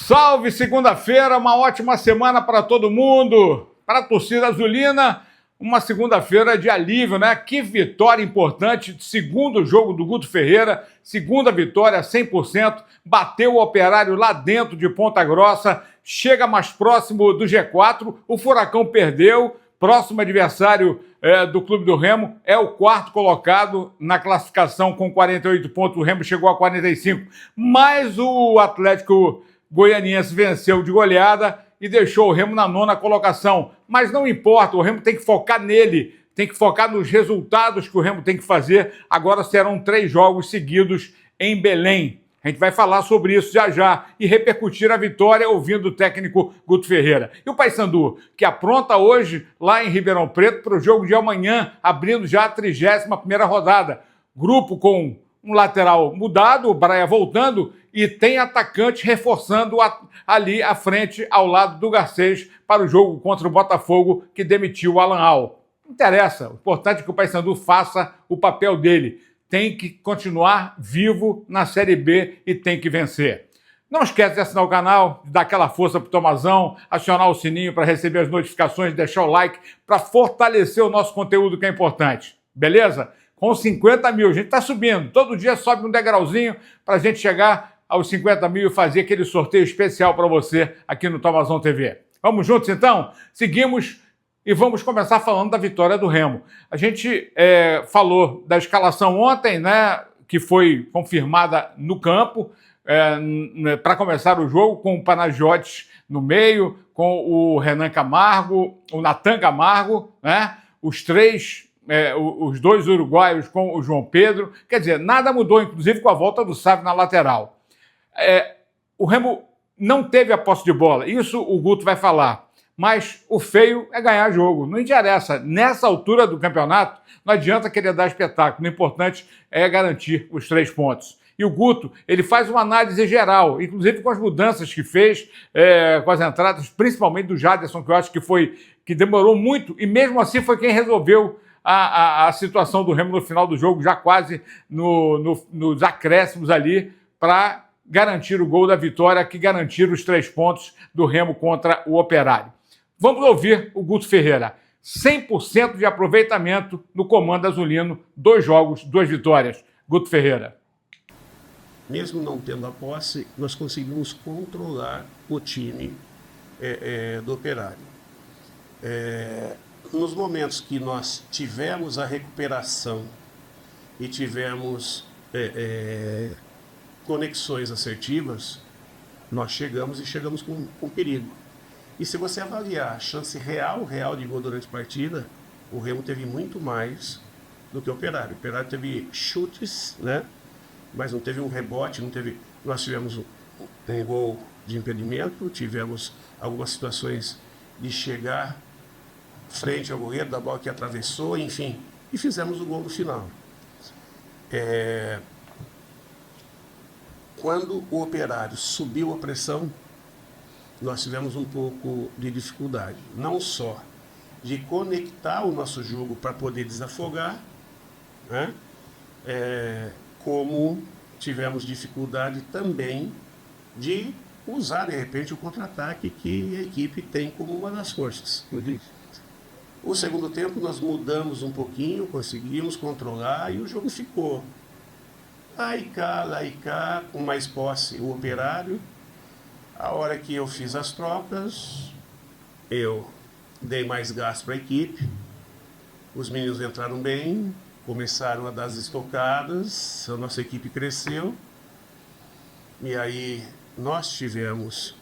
Salve, segunda-feira, uma ótima semana para todo mundo. Para a torcida azulina, uma segunda-feira de alívio, né? Que vitória importante, segundo jogo do Guto Ferreira, segunda vitória 100%, bateu o Operário lá dentro de Ponta Grossa, chega mais próximo do G4, o Furacão perdeu, próximo adversário do Clube do Remo é o quarto colocado na classificação com 48 pontos, o Remo chegou a 45, mas o Atlético Goianiense venceu de goleada e deixou o Remo na nona colocação. Mas não importa, o Remo tem que focar nele, tem que focar nos resultados que o Remo tem que fazer. Agora serão 3 jogos seguidos em Belém. A gente vai falar sobre isso já já e repercutir a vitória ouvindo o técnico Guto Ferreira. E o Paysandu, que apronta hoje lá em Ribeirão Preto para o jogo de amanhã, abrindo já a 31ª rodada. Grupo com um lateral mudado, o Braia voltando, e tem atacante reforçando ali à frente, ao lado do Garcês, para o jogo contra o Botafogo, que demitiu o Alan Al. Não interessa, o importante é que o Paysandu faça o papel dele. Tem que continuar vivo na Série B e tem que vencer. Não esquece de assinar o canal, de dar aquela força pro Tomazão, acionar o sininho para receber as notificações, deixar o like para fortalecer o nosso conteúdo que é importante. Beleza? Com 50 mil, a gente está subindo. Todo dia sobe um degrauzinho para a gente chegar aos 50 mil e fazer aquele sorteio especial para você aqui no Tomazão TV. Vamos juntos, então? Seguimos e vamos começar falando da vitória do Remo. A gente falou da escalação ontem, né, que foi confirmada no campo para começar o jogo, com o Panagiotis no meio, com o Renan Camargo, o Natan Camargo, né, os dois uruguaios com o João Pedro. Quer dizer, nada mudou, inclusive com a volta do Sávio na lateral. O Remo não teve a posse de bola, isso o Guto vai falar. Mas o feio é ganhar jogo. Não interessa. Nessa altura do campeonato, não adianta querer dar espetáculo. O importante é garantir os 3 pontos. E o Guto, ele faz uma análise geral, inclusive com as mudanças que fez, com as entradas, principalmente do Jaderson, que eu acho que demorou muito, e mesmo assim foi quem resolveu a situação do Remo no final do jogo, já quase nos acréscimos ali, para garantir o gol da vitória, que garantir os 3 pontos do Remo contra o Operário. Vamos ouvir o Guto Ferreira. 100% de aproveitamento no comando azulino, 2 jogos, 2 vitórias. Guto Ferreira. Mesmo não tendo a posse, nós conseguimos controlar o time do Operário. Nos momentos que nós tivemos a recuperação e tivemos conexões assertivas, nós chegamos com perigo. E se você avaliar a chance real de gol durante a partida, o Remo teve muito mais do que o Operário. O Operário teve chutes, né? Mas não teve um rebote, nós tivemos um gol de impedimento, tivemos algumas situações de chegar frente ao goleiro, da bola que atravessou, enfim, e fizemos o gol no final. Quando o Operário subiu a pressão, nós tivemos um pouco de dificuldade, não só de conectar o nosso jogo para poder desafogar, né? Como tivemos dificuldade também de usar, de repente, o contra-ataque que a equipe tem como uma das forças. O segundo tempo nós mudamos um pouquinho, conseguimos controlar e o jogo ficou lá e cá, com mais posse o Operário. A hora que eu fiz as trocas, eu dei mais gás para a equipe, os meninos entraram bem, começaram a dar as estocadas, a nossa equipe cresceu, e aí nós tivemos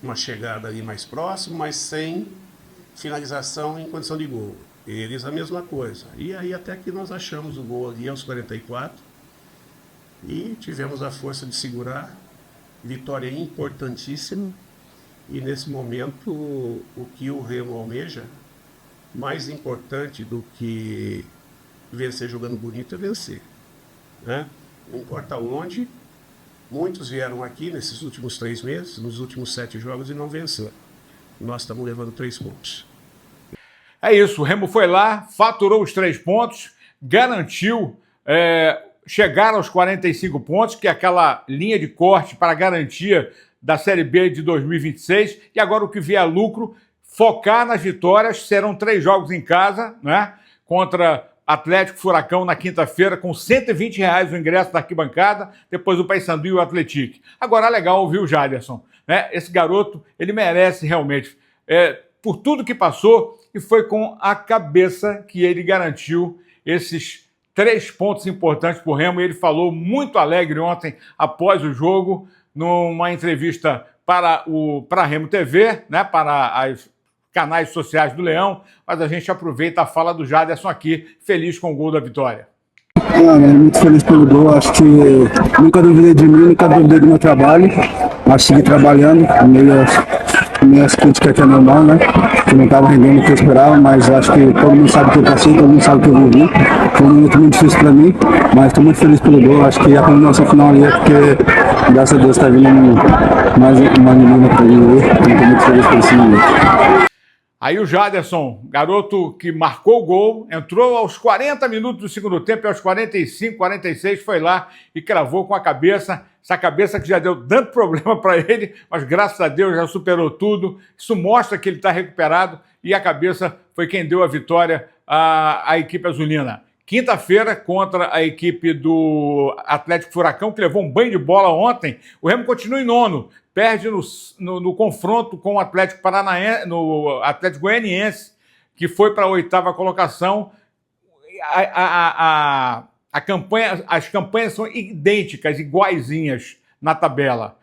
uma chegada ali mais próxima, mas sem finalização em condição de gol. Eles a mesma coisa. E aí até que nós achamos o gol ali aos 44, e tivemos a força de segurar. Vitória importantíssima, e nesse momento o que o Remo almeja, mais importante do que vencer jogando bonito, é vencer, né? Não importa onde, muitos vieram aqui nesses últimos 3 meses, nos últimos 7 jogos, e não venceram. Nós estamos levando 3 pontos. É isso, o Remo foi lá, faturou os 3 pontos, garantiu chegar aos 45 pontos, que é aquela linha de corte para garantia da Série B de 2026, e agora o que vier lucro, focar nas vitórias. Serão 3 jogos em casa, né? Contra Atlético, Furacão na quinta-feira, com R$120 o ingresso da arquibancada, depois o Paysandu e o Atlético. Agora, legal ouvir o Jaderson, né? Esse garoto, ele merece realmente, por tudo que passou, e foi com a cabeça que ele garantiu esses 3 pontos importantes para o Remo. E ele falou muito alegre ontem, após o jogo, numa entrevista para a Remo TV, né? Para os canais sociais do Leão, mas a gente aproveita a fala do Jaderson aqui, feliz com o gol da vitória. Muito feliz pelo gol, acho que nunca duvidei de mim, nunca duvidei do meu trabalho, mas segui trabalhando, meio as críticas que é normal, né? Que não estava rendendo o que eu esperava, mas acho que todo mundo sabe o que eu passei, todo mundo sabe o que eu vivi. Foi um momento muito difícil para mim, mas estou muito feliz pelo gol, acho que a combinação final ali é porque, graças a Deus, está vindo mais uma menina para mim, então estou muito feliz por esse momento. Aí o Jaderson, garoto que marcou o gol, entrou aos 40 minutos do segundo tempo, e aos 45, 46 foi lá e cravou com a cabeça, essa cabeça que já deu tanto problema para ele, mas graças a Deus já superou tudo. Isso mostra que ele está recuperado, e a cabeça foi quem deu a vitória à equipe azulina. Quinta-feira, contra a equipe do Atlético Furacão, que levou um banho de bola ontem, o Remo continua em nono, perde no confronto com o Atlético Paranaense, no Atlético Goianiense, que foi para a 8ª colocação. As campanhas são idênticas, iguaizinhas na tabela.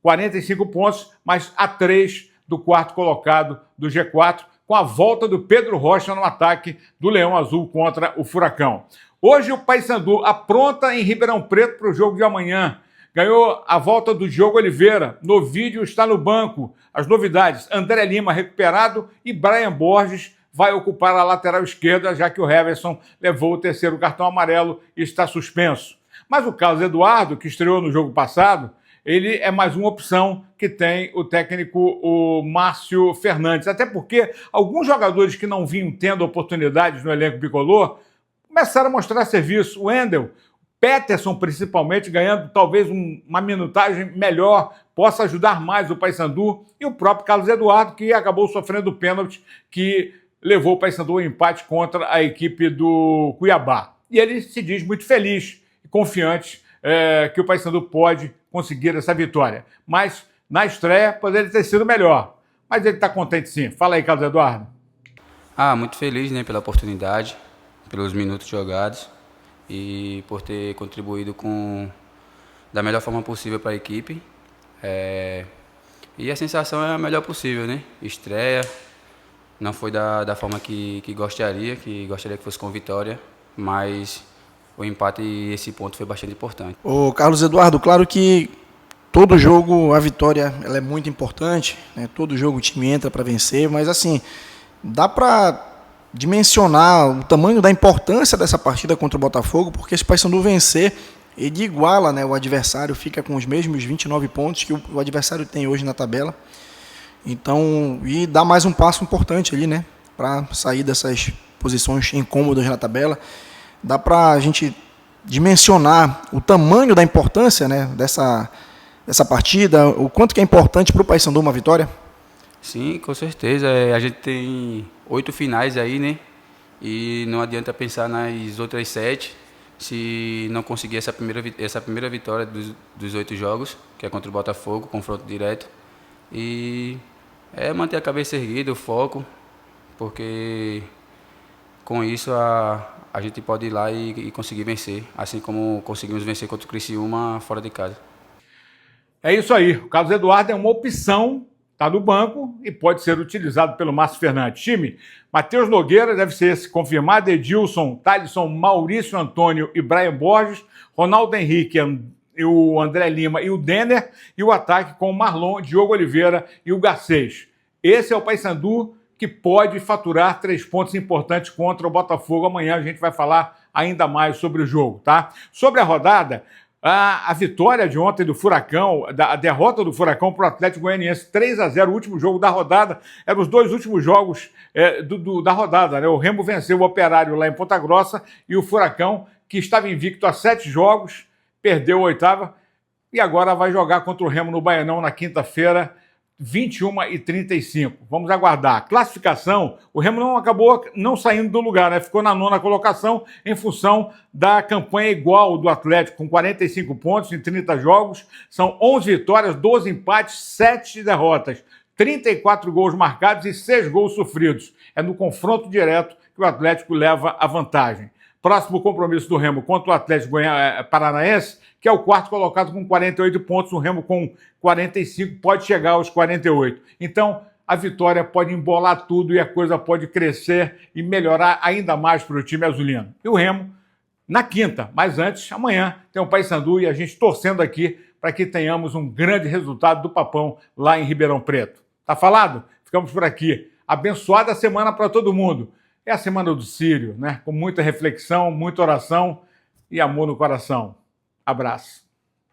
45 pontos, mas a 3 do 4º colocado do G4, com a volta do Pedro Rocha no ataque do Leão Azul contra o Furacão. Hoje o Paysandu apronta em Ribeirão Preto para o jogo de amanhã. Ganhou a volta do Diogo Oliveira. Novídio está no banco. As novidades: André Lima recuperado e Brian Borges vai ocupar a lateral esquerda, já que o Heverson levou o 3º cartão amarelo e está suspenso. Mas o Carlos Eduardo, que estreou no jogo passado, ele é mais uma opção que tem o técnico, o Márcio Fernandes. Até porque alguns jogadores que não vinham tendo oportunidades no elenco bicolor começaram a mostrar serviço. O Wendel, Peterson principalmente, ganhando talvez uma minutagem melhor, possa ajudar mais o Paysandu, e o próprio Carlos Eduardo, que acabou sofrendo o pênalti que levou o Paysandu ao empate contra a equipe do Cuiabá. E ele se diz muito feliz e confiante que o Paysandu pode conseguir essa vitória. Mas na estreia poderia ter sido melhor. Mas ele está contente sim. Fala aí, Carlos Eduardo. Muito feliz, né, pela oportunidade, pelos minutos jogados e por ter contribuído da melhor forma possível para a equipe. E a sensação é a melhor possível, né? Estreia, não foi da forma que gostaria que fosse com vitória, mas o empate e esse ponto foi bastante importante. Ô Carlos Eduardo, claro que todo jogo a vitória ela é muito importante, né? Todo jogo o time entra para vencer, mas assim, dá para dimensionar o tamanho da importância dessa partida contra o Botafogo, porque se o Paysandu vencer, ele iguala, né, o adversário, fica com os mesmos 29 pontos que o adversário tem hoje na tabela. Então, e dá mais um passo importante ali, né, para sair dessas posições incômodas na tabela. Dá para a gente dimensionar o tamanho da importância, né, dessa partida, o quanto que é importante para o Paysandu uma vitória? Sim, com certeza. A gente tem 8 finais aí, né? E não adianta pensar nas outras 7 se não conseguir essa primeira vitória dos 8 jogos, que é contra o Botafogo, confronto direto. E manter a cabeça erguida, o foco, porque com isso a gente pode ir lá e conseguir vencer, assim como conseguimos vencer contra o Criciúma fora de casa. É isso aí. O Carlos Eduardo é uma opção, está no banco e pode ser utilizado pelo Márcio Fernandes. Time: Matheus Nogueira, deve ser esse confirmado, Edilson, Thalisson, Maurício Antônio e Brian Borges, Ronaldo Henrique, o André Lima e o Denner, e o ataque com o Marlon, Diogo Oliveira e o Garcês. Esse é o Paysandu que pode faturar 3 pontos importantes contra o Botafogo. Amanhã a gente vai falar ainda mais sobre o jogo, tá? Sobre a rodada, a vitória de ontem do Furacão, a derrota do Furacão para o Atlético Goianiense, 3-0, o último jogo da rodada, eram os 2 últimos jogos da rodada, né? O Remo venceu o Operário lá em Ponta Grossa, e o Furacão, que estava invicto a 7 jogos, perdeu a 8ª, e agora vai jogar contra o Remo no Baianão na quinta-feira, 21h35. Vamos aguardar. Classificação, o Remo não acabou não saindo do lugar, né? Ficou na 9ª colocação em função da campanha igual do Atlético, com 45 pontos em 30 jogos. São 11 vitórias, 12 empates, 7 derrotas, 34 gols marcados e 6 gols sofridos. É no confronto direto que o Atlético leva a vantagem. Próximo compromisso do Remo contra o Atlético Paranaense, que é o 4º colocado com 48 pontos, o Remo com 45, pode chegar aos 48. Então, a vitória pode embolar tudo e a coisa pode crescer e melhorar ainda mais para o time azulino. E o Remo na quinta, mas antes, amanhã, tem o Paysandu e a gente torcendo aqui para que tenhamos um grande resultado do Papão lá em Ribeirão Preto. Tá falado? Ficamos por aqui. Abençoada semana para todo mundo. É a semana do Círio, né? Com muita reflexão, muita oração e amor no coração. Abraço.